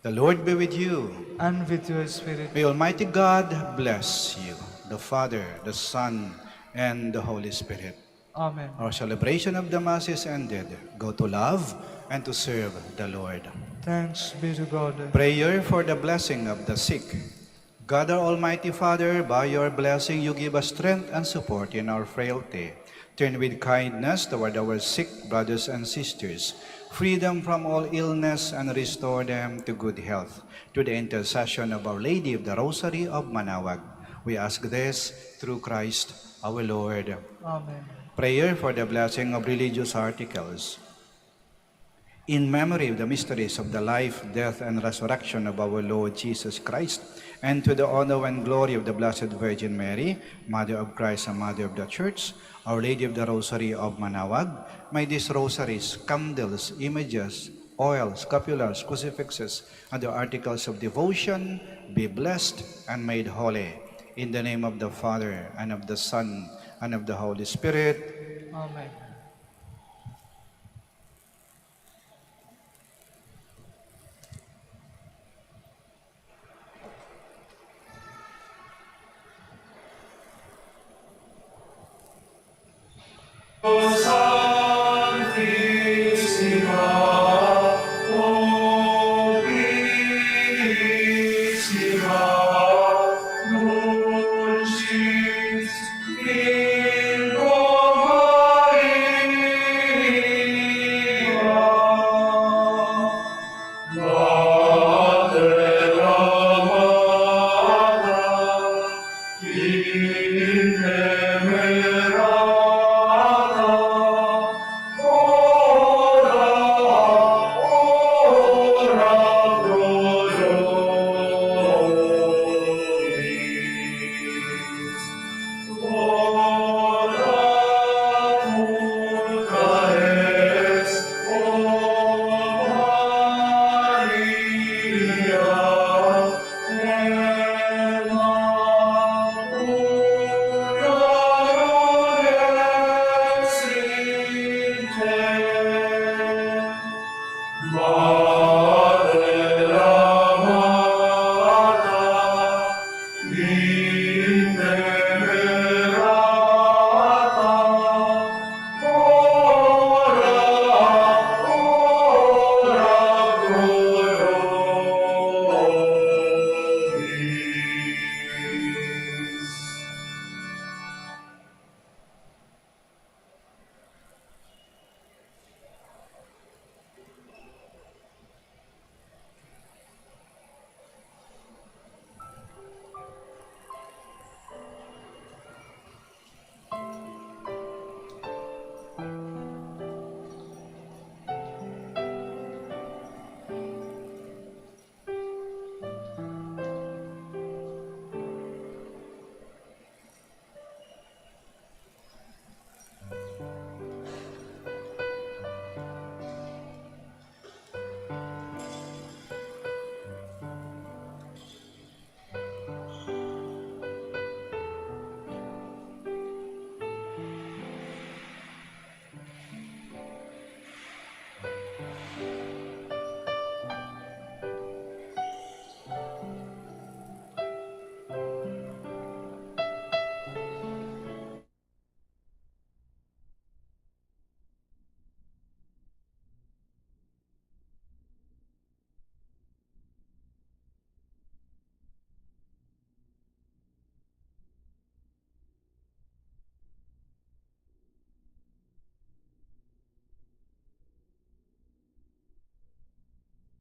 The Lord be with you. And with your spirit. May Almighty God bless you, the Father, the Son, and the Holy Spirit. Amen. Our celebration of the Mass is ended. Go to love and to serve the Lord. Thanks be to God. Prayer for the blessing of the sick. God our Almighty Father, by your blessing you give us strength and support in our frailty. Turn with kindness toward our sick brothers and sisters. Free them from all illness and restore them to good health. Through the intercession of Our Lady of the Rosary of Manaoag, we ask this through Christ our Lord. Amen. Prayer for the blessing of religious articles. In memory of the mysteries of the life, death, and resurrection of our Lord Jesus Christ, and to the honor and glory of the Blessed Virgin Mary, Mother of Christ and Mother of the Church, Our Lady of the Rosary of Manaoag, may these rosaries, candles, images, oils, scapulars, crucifixes, and the articles of devotion be blessed and made holy. In the name of the Father, and of the Son, and of the Holy Spirit. Amen. In